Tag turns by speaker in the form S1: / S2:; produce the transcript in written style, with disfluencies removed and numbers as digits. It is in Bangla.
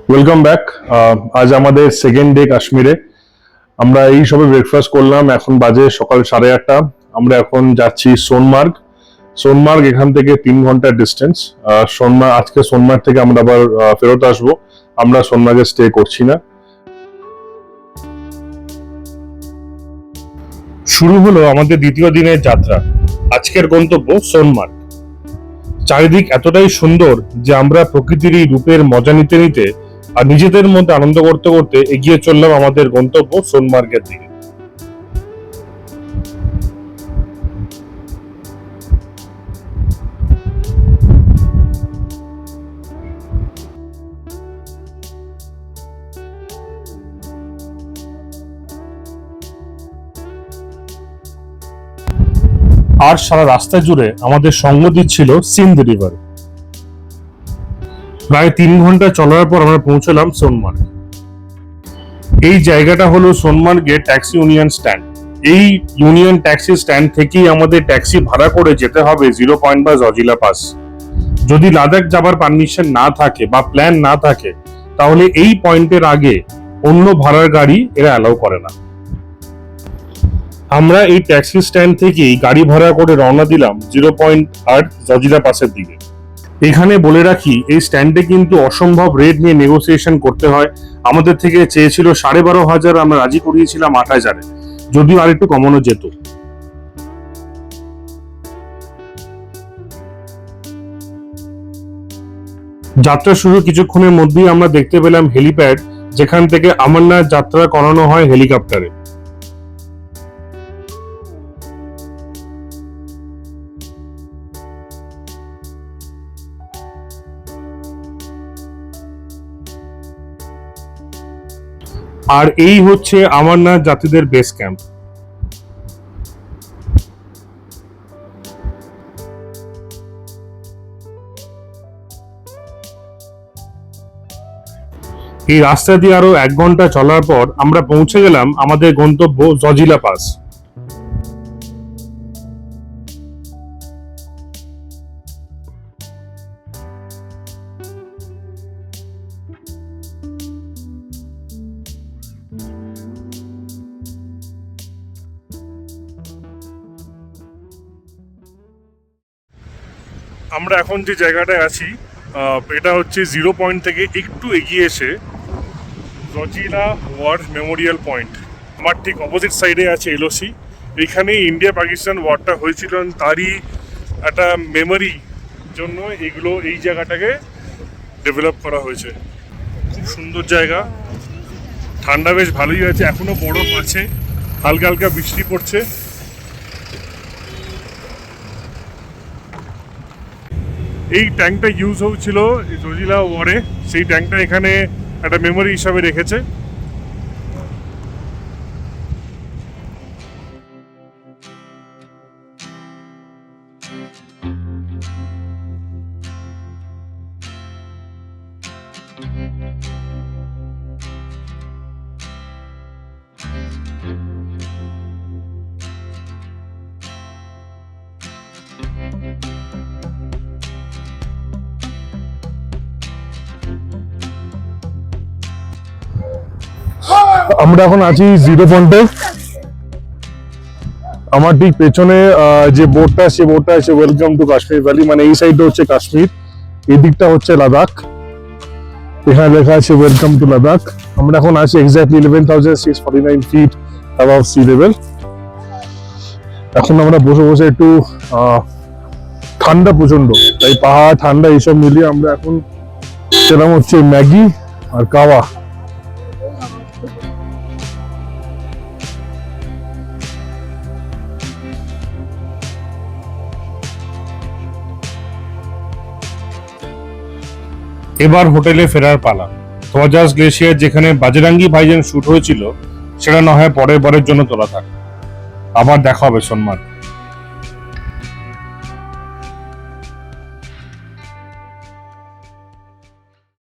S1: Welcome back. আজ আমাদের সেকেন্ড ডে কাশ্মীরে। আমরা এই সবে ব্রেকফাস্ট করলাম, এখন বাজে সকাল 8:30। আমরা এখন যাচ্ছি সোনমার্গ। সোনমার্গ এখান থেকে 3 ঘন্টার ডিস্টেন্স। আজকে সোনমার্গ থেকে আমরা আবার ফেরত আসবো। আমরা সোনমার্গে স্টে করছি না। শুরু হলো আমাদের দ্বিতীয় দিনের যাত্রা। আজকের গন্তব্য সোনমার্গ। চারিদিক এতটাই সুন্দর যে আমরা প্রকৃতির এই রূপের মজা নিতে নিতে আর নিজেদের মধ্যে আনন্দ করতে করতে এগিয়ে চললাম আমাদের গন্তব্য সোনমার্গের দিকে। আর সারা রাস্তা জুড়ে আমাদের সঙ্গ দিচ্ছিল সিন্ধ রিভার। প্রায় 3 ঘন্টা চলার পর আমরা পৌঁছলাম সোনমার্গ। এই জায়গাটা হলো সোনমার্গের ট্যাক্সি ইউনিয়ন স্ট্যান্ড। এই ইউনিয়ন ট্যাক্সি স্ট্যান্ড থেকেই আমাদের ট্যাক্সি ভাড়া করে যেতে হবে 0 পয়েন্ট বা জজিলা পাস। যদি লাদাখ যাবার পারমিশন না থাকে বা প্ল্যান না থাকে, তাহলে এই পয়েন্টের আগে অন্য ভাড়ার গাড়ি এরা অ্যালাউ করে না। আমরা এই ট্যাক্সি স্ট্যান্ড থেকেই গাড়ি ভাড়া করে রওনা দিলাম 0 পয়েন্ট আর জজিলা পাসের দিকে। এখানে বলে রাখি, এই স্ট্যান্ডে কিন্তু অসম্ভব রেট নিয়ে নেগোসিয়েশন করতে হয়। আমাদের থেকে চেয়েছিল 12,500, আমরা রাজি করিয়েছিলাম 8,000, যদিও আর একটু কমানো যেত। যাত্রা শুরু কিছুক্ষণের মধ্যেই আমরা দেখতে পেলাম হেলিপ্যাড, যেখান থেকে অমরনাথ যাত্রা করানো হয় হেলিকপ্টারে। আর এই হচ্ছে অমরনাথ যাত্রীদের বেস ক্যাম্প। এই রাস্তা দিয়ে আরো 1 ঘন্টা চলার পর আমরা পৌঁছে গেলাম আমাদের গন্তব্য জজিলা পাস। আমরা এখন যে জায়গাটায় আছি, এটা হচ্ছে 0 পয়েন্ট থেকে একটু এগিয়ে এসে জজিলা ওয়ার মেমোরিয়াল পয়েন্ট। আমার ঠিক অপোজিট সাইডে আছে এলওসি। এখানে ইন্ডিয়া পাকিস্তান ওয়ারটা হয়েছিল, তারই একটা মেমোরি জন্য এগুলো এই জায়গাটাকে ডেভেলপ করা হয়েছে। খুব সুন্দর জায়গা, ঠান্ডা বেশ ভালোই আছে, এখনো বরফ আছে, হালকা হালকা বৃষ্টি পড়ছে। এই ট্যাঙ্কটা ইউজ হয়েছিল জজিলা ওয়ারে, সেই ট্যাঙ্কটা এখানে একটা মেমোরি হিসাবে রেখেছে। আমরা এখন আছি 0 পয়েন্টে। আমার ঠিক পেছনে যে বোর্ডটা আছে ওয়েলকাম টু কাশ্মীর ভ্যালি, মানে এই সাইডটা হচ্ছে কাশ্মীর, এই দিকটা হচ্ছে লাদাখ। এখানে লেখা আছে ওয়েলকাম টু লাদাখ। আমরা এখন আছি exactly 11,649 feet above sea level. এখন আমরা বসে বসে একটু ঠান্ডা প্রচন্ড, তাই পাহাড় ঠান্ডা এইসব মিলিয়ে আমরা এখন সেরকম হচ্ছে ম্যাগি আর কাওয়া। এবার হোটেলে ফেরার পালা। ধোয়াজাজ গ্লেশিয়ার যেখানে বাজরাঙ্গি ভাইজান শুট হয়েছিল, সেটা না হয় পরের বারের জন্য তোলা থাক। আবার দেখা হবে সোনমার্গ।